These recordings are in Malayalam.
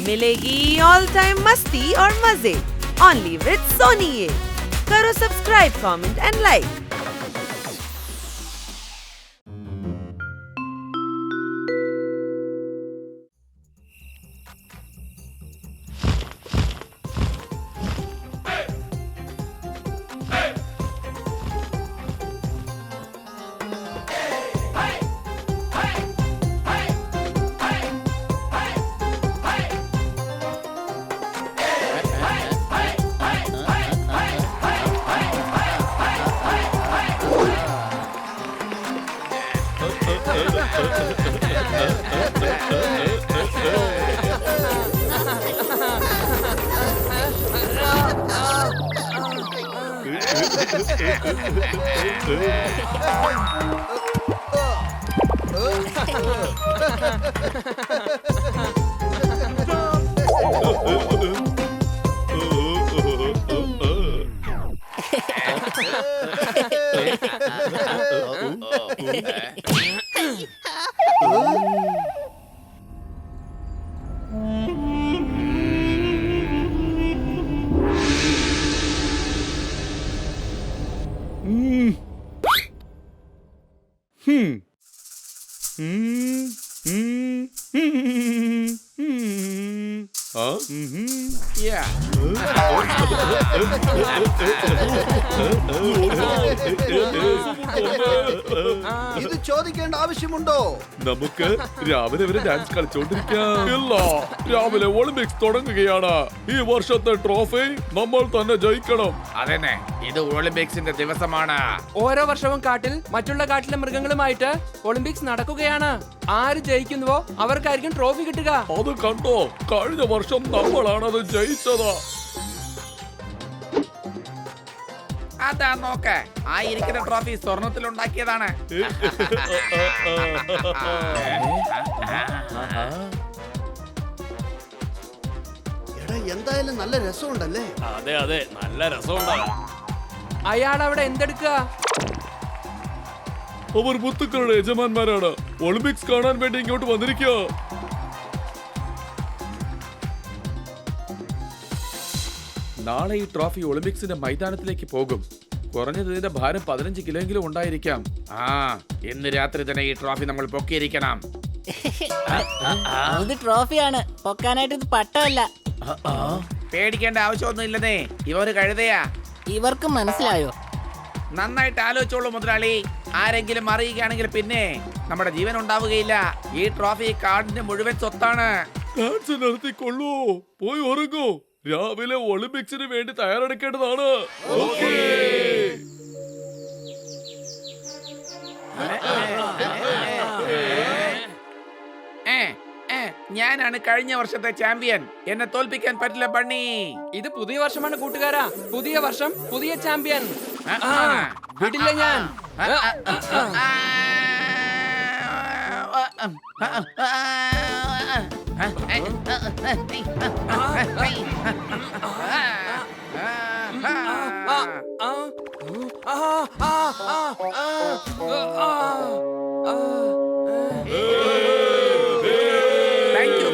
मिलेगी ऑल टाइम मस्ती और मजे ओनली विद सोनी। ये करो सब्सक्राइब, कमेंट एंड लाइक। ഇത് ചോദിക്കേണ്ട ആവശ്യമുണ്ടോ? നമുക്ക് രാവിലെ വരെ ഡാൻസ് കളിച്ചോണ്ടിരിക്കാം. ഇല്ല, രാവിലെ ഒളിമ്പിക്സ് തുടങ്ങുകയാണ്. ഈ വർഷത്തെ ട്രോഫി നമ്മൾ തന്നെ ജയിക്കണം. അതന്നെ, ഇത് ഒളിമ്പിക്സിന്റെ ദിവസമാണ്. ഓരോ വർഷവും കാട്ടിൽ മറ്റുള്ള കാട്ടിലെ മൃഗങ്ങളുമായിട്ട് ഒളിമ്പിക്സ് നടക്കുകയാണ്. ആര് ജയിക്കുന്നുവോ അവർക്കായിരിക്കും ട്രോഫി കിട്ടുക. അത് കണ്ടോ, കഴിഞ്ഞ വർഷം നമ്മളാണത് ജയിച്ചത്. അതാ നോക്ക്, ആ ഇരിക്കുന്ന ട്രോഫി സ്വർണത്തിൽ ഉണ്ടാക്കിയതാണ്. എടാ, എന്തായാലും നല്ല രസമുണ്ടല്ലേ? അതെ അതെ, നല്ല രസമുണ്ടാകും. അയാൾ അവിടെ എന്തെടുക്കുക? അവർ മുത്തുക്കളുടെ യജമാന്മാരാണ്. ഒളിമ്പിക്സ് കാണാൻ വേണ്ടി ഇങ്ങോട്ട് വന്നിരിക്കുക. നാളെ ഈ ട്രോഫി ഒളിമ്പിക്സിന്റെ മൈതാനത്തിലേക്ക് പോകും. കുറഞ്ഞത് ഇതിന്റെ ഭാരം 15 കിലോയെങ്കിലും ഉണ്ടായിരിക്കാം. ഇന്ന് രാത്രി തന്നെ ഈ ട്രോഫി നമ്മൾ പൊക്കിയിരിക്കണം. ഇത് ട്രോഫിയാണ്, പൊക്കാനായിട്ട് ഇത് പട്ടമല്ല. പേടിക്കേണ്ട ആവശ്യമൊന്നും ഇല്ലെന്നേ, ഇവര് കഴുതയാ. ഇവർക്ക് മനസ്സിലായോ? നന്നായിട്ട് ആലോചിച്ചോളൂ മുതലാളി. ആരെങ്കിലും അറിയുകയാണെങ്കിൽ പിന്നെ നമ്മുടെ ജീവൻ ഉണ്ടാവുകയില്ല. ഈ ട്രോഫി കാടിന്റെ മുഴുവൻ സ്വത്താണ്. ഡാൻസ് നിർത്തിക്കൊള്ളൂ, പോയി ഉറങ്ങൂ. രാവിലെ ഒളിമ്പിക്സിന് വേണ്ടി തയ്യാറെടുക്കേണ്ടതാണ്. ഞാനാണ് കഴിഞ്ഞ വർഷത്തെ ചാമ്പ്യൻ. എന്നെ തോൽപ്പിക്കാൻ പറ്റില്ല ബണ്ണി. ഇത് പുതിയ വർഷമാണ് കൂട്ടുകാരാ. പുതിയ വർഷം, പുതിയ ചാമ്പ്യൻ. വിടില്ല ഞാൻ.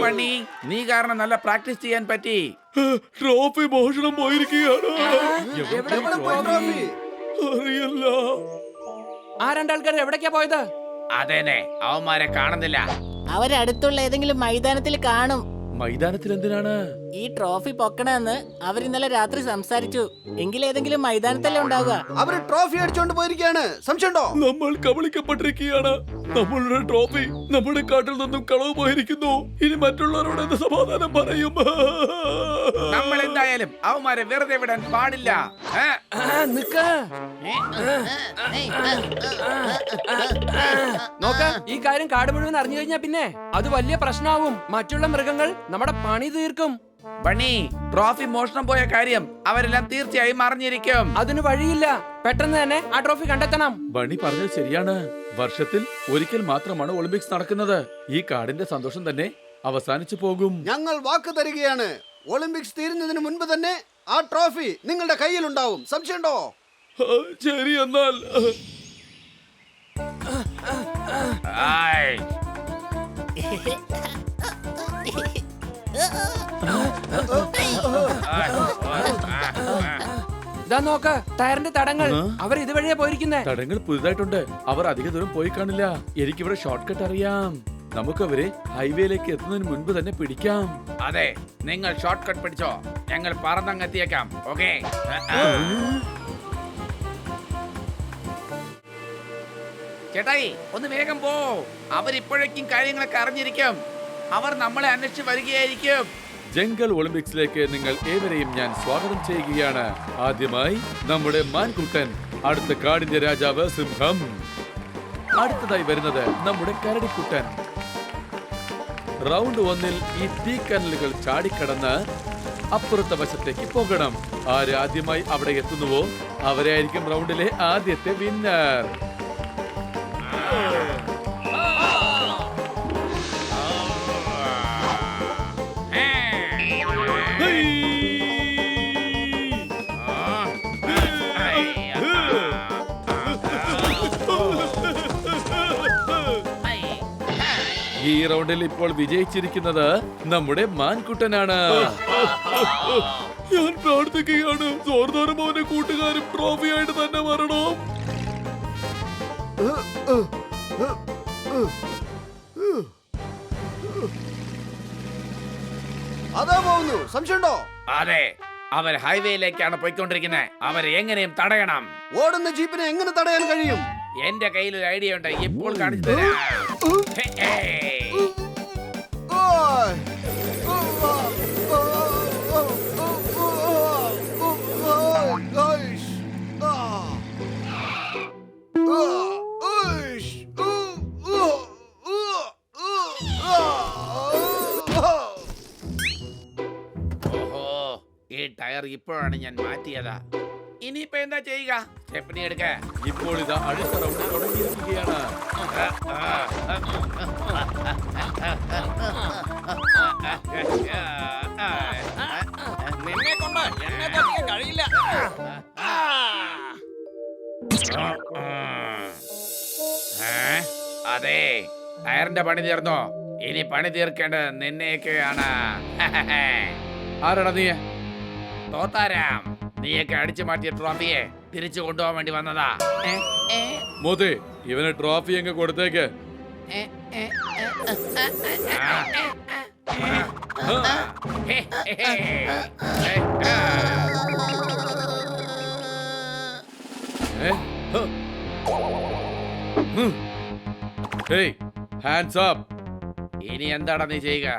ബണ്ണി, നീ കാരണം നല്ല പ്രാക്ടീസ് ചെയ്യാൻ പറ്റി. ട്രോഫി മോഷണം പോയിരിക്കുകയാണ്. അറിയില്ല. ആ രണ്ടാൾക്കാർ എവിടേക്കാ പോയത്? അതേനെ, അവന്മാരെ കാണുന്നില്ല. അവരടുത്തുള്ള ഏതെങ്കിലും മൈതാനത്തിൽ കാണും. മൈതാനത്തിൽ എന്തിനാണ്? ഈ ട്രോഫി പൊക്കണമെന്ന് അവർ ഇന്നലെ രാത്രി സംസാരിച്ചു. എങ്കിലേതെങ്കിലും മൈതാനത്തല്ലേ ഉണ്ടാവുക. അവര് ട്രോഫി അടിച്ചോണ്ട് പോയിരിക്കുകയാണ്. സംശയമുണ്ടോ? നമ്മൾ കബളിക്കപ്പെട്ടിരിക്കുകയാണ്. നമ്മളുടെ ട്രോഫി നമ്മുടെ കാട്ടിൽ നിന്നും കളവ് പോയിരിക്കുന്നു. ഇനി മറ്റുള്ളവരോട് എന്ത് സമാധാനം പറയും? നമ്മൾ എന്തായാലും അവന്മാരെ വെറുതെ വിടാൻ പാടില്ല. നോക്ക, ഈ കാര്യം കാട് മുഴുവൻ അറിഞ്ഞു കഴിഞ്ഞാ പിന്നെ അത് വലിയ പ്രശ്നമാവും. മറ്റുള്ള മൃഗങ്ങൾ നമ്മുടെ പണി തീർക്കും. ബണ്ണി, ട്രോഫി മോഷണം പോയ കാര്യം അവരെല്ലാം തീർച്ചയായും അറിഞ്ഞിരിക്കും. അതിന് വഴിയില്ല. പെട്ടെന്ന് തന്നെ ആ ട്രോഫി കണ്ടെത്തണം. ബണ്ണി പറഞ്ഞത് ശരിയാണ്. വർഷത്തിൽ ഒരിക്കൽ മാത്രമാണ് ഒളിമ്പിക്സ് നടക്കുന്നത്. ഈ കാടിന്റെ സന്തോഷം തന്നെ അവസാനിച്ചു പോകും. ഞങ്ങൾ വാക്ക് തരികയാണ്, ഒളിമ്പിക്സ് തീരുന്നതിന് മുൻപ് തന്നെ ആ ട്രോഫി നിങ്ങളുടെ കയ്യിലുണ്ടാവും. സംശയമുണ്ടോ? ശരി, എന്നാൽ ആയ്. ദാ നോക്ക്, ടയറിന്റെ തടങ്ങൾ. അവർ ഇതുവഴിയാ പോയിരിക്കുന്നേ. തടങ്ങൾ പുതുതായിട്ടുണ്ട്. അവർ അധിക ദൂരം പോയി കാണില്ല. എനിക്കിവിടെ ഷോർട്ട് കട്ട് അറിയാം. നമുക്കവരെ ഹൈവേയിലേക്ക് എത്തുന്നതിന് മുൻപ് തന്നെ പിടിക്കാം. അതെ, നിങ്ങൾ ഷോർട്ട് കട്ട് പിടിച്ചോ, ഞങ്ങൾ പറന്നങ്ങെത്തിയേക്കാം. ഓക്കെ. ചേട്ടായി, ഒന്ന് വേഗം പോ. അവരിപ്പോഴേക്കും കാര്യങ്ങളൊക്കെ അറിഞ്ഞിരിക്കും. അവർ നമ്മളെ അന്വേഷിച്ച് വരികയായിരിക്കും. ജംഗൽ ഒളിമ്പിക്സിലേക്ക് നിങ്ങൾ ഏവരെയും ഞാൻ സ്വാഗതം ചെയ്യുകയാണ്. ആദ്യമായി നമ്മുടെ മാൻകുട്ടൻ, അടുത്ത കാടിന്റെ രാജാവ് സിംഹം. അടുത്തതായി വരുന്നത് നമ്മുടെ കരടിക്കുട്ടൻ. റൗണ്ട് 1-ൽ ഈ തീക്കനലുകൾ ചാടിക്കടന്ന് അപ്പുറത്തെ വശത്തേക്ക് പോകണം. ആര് ആദ്യമായി അവിടെ എത്തുന്നുവോ അവരായിരിക്കും റൗണ്ടിലെ ആദ്യത്തെ വിന്നർ. ഈ റൗണ്ടിൽ ഇപ്പോൾ വിജയിച്ചിരിക്കുന്നത് നമ്മുടെ മാൻകുട്ടനാണ്. ഞാൻ പ്രാർത്ഥിക്കുകയാണ്, സോർദാറും അവന്റെ കൂട്ടുകാരും ട്രോഫിയായിട്ട് തന്നെ വരണം. അതാ പോകുന്നു, സംശയമുണ്ടോ? അതെ, അവർ ഹൈവേയിലേക്കാണ് പോയിക്കൊണ്ടിരിക്കുന്നത്. അവരെ എങ്ങനെയും തടയണം. ഓടുന്ന ജീപ്പിനെ എങ്ങനെ തടയാൻ കഴിയും? എന്റെ കയ്യിൽ ഒരു ഐഡിയ ഉണ്ട്, ഇപ്പോൾ കാണിച്ചു തരാം. ഹേ, ഹേ. ഓയ്! ഓയ്ഷ്! ഓയ്ഷ്! ഓഹോ, ഈ ടയർ ഇപ്പോഴാണ് ഞാൻ മാറ്റിയതാ. ഇനിയിപ്പോ എന്താ ചെയ്യുക? സ്റ്റെപ്പിനി എടുക്ക. ഇപ്പോൾ ഇതാ അടുത്ത റൗണ്ട് തുടങ്ങിയിരിക്കുകയാണ്. നിന്നെ കൊണ്ട് എന്നെ തോൽപ്പിക്കാൻ കഴിയില്ല. അതെ, ടയറിന്റെ പണി തീർന്നോ? ഇനി പണി തീർക്കേണ്ടത് നിന്നെയൊക്കെയാണ്. ആരാടാ നീ? തോത്താരാം, നീയൊക്കെ അടിച്ചു മാറ്റിയ ട്രോഫിയെ തിരിച്ചു കൊണ്ടുപോകാൻ വേണ്ടി വന്നതാ. മോദി, ഇവന് ട്രോഫി അങ്ങ് കൊടുത്തേക്ക്. Hey, hands up. ഇനി എന്താടാ നീ ചെയ്യുക?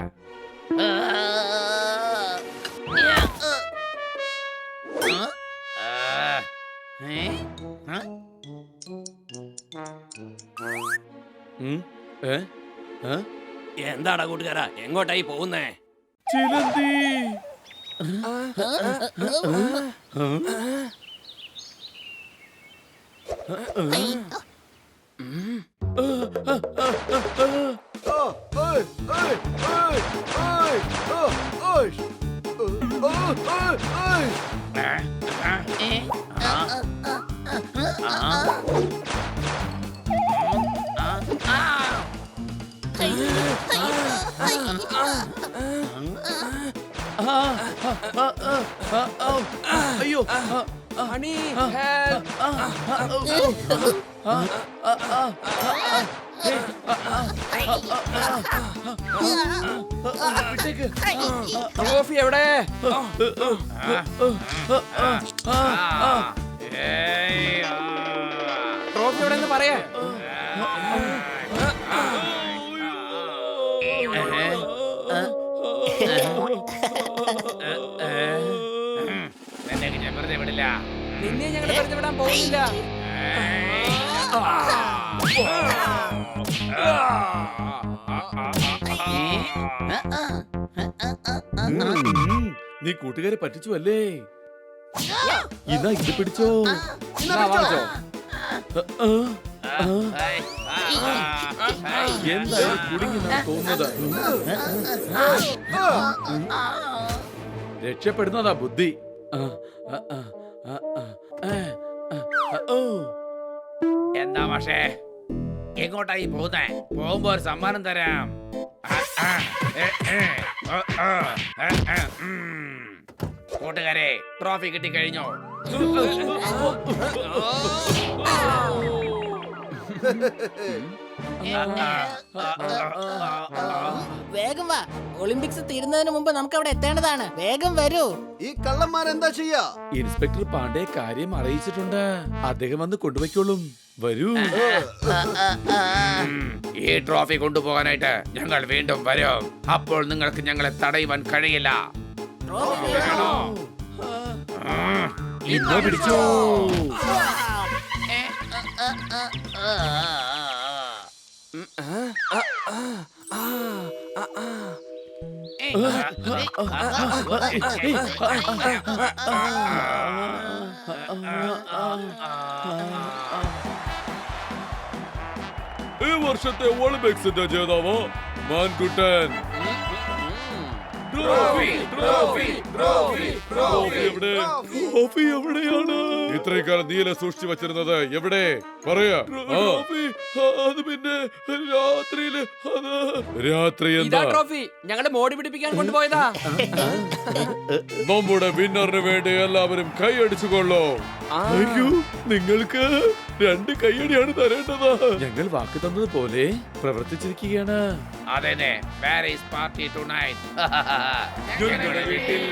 എന്താടാ കൂട്ടുകാരാ, എങ്ങോട്ടായി പോകുന്നേ? ചിലന്തി. അയ്യോ, ഹണി, help. ട്രോഫി എവിടെ? ട്രോഫി എവിടെ പറയാ? നിന്നെ ഞാൻ വെറുതെ വിടില്ല. നിന്നെ ഞങ്ങൾ വെറുതെ വിടാൻ പോകുന്നില്ല. നീ കൂട്ടുകാരെ പറ്റിച്ചു അല്ലേ? ഇതാ ഇത് പിടിച്ചോ. എന്തായാലും കുടുങ്ങി തോന്നുന്നത്. രക്ഷപ്പെടുന്നതാ ബുദ്ധി. എന്താ പക്ഷേ എങ്ങോട്ടായി പോകുന്നേ? പോകുമ്പോ ഒരു സമ്മാനം തരാം. കൂട്ടുകാരെ ട്രോഫി കിട്ടി കഴിഞ്ഞോ? വേഗം വാ, ഒളിമ്പിക്സ് തീരുന്നതിന് മുമ്പ് നമുക്ക് അവിടെ എത്തേണ്ടതാണ്. വേഗം വരൂ. ഈ കള്ളന്മാരെന്താ ചെയ്യാ? ഇൻസ്പെക്ടർ പാണ്ഡെ കാര്യം അറിയിച്ചിട്ടുണ്ട്. അദ്ദേഹം വന്ന് കൊണ്ടുപോയിക്കോളും. വരൂ. ഈ ട്രോഫി കൊണ്ടുപോകാനായിട്ട് ഞങ്ങൾ വീണ്ടും വരും. അപ്പോൾ നിങ്ങൾക്ക് ഞങ്ങളെ തടയുവാൻ കഴിയില്ല. ഇന്ന് പിടിച്ചോ. ഈ വർഷത്തെ ഒളിമ്പിക്സിന്റെ ജേതാവ് മാൻകുട്ടൻ. ട്രോഫി എവിടെയാണ്? ഇത്രയും കാലം നീല സൂക്ഷിച്ചു വച്ചിരുന്നത് എവിടെ? പറയാ. അത് പിന്നെ രാത്രി ഇതാ എന്താ? ട്രോഫി ഞങ്ങളെ മോടി പിടിപ്പിക്കാൻ കൊണ്ടുപോയതാ. നമ്മുടെ വിന്നറിന് വേണ്ടി എല്ലാവരും കൈയടിച്ചുകൊള്ളൂ. അയ്യോ, നിങ്ങൾക്ക് 2 കൈയടിയാണ് തരേണ്ടത്. ഞങ്ങൾ വാക്ക് തന്നതുപോലെ പ്രവർത്തിച്ചിരിക്കുകയാണ്. അതെന്നെ. Where is party tonight? ഞങ്ങളുടെ വീട്ടിൽ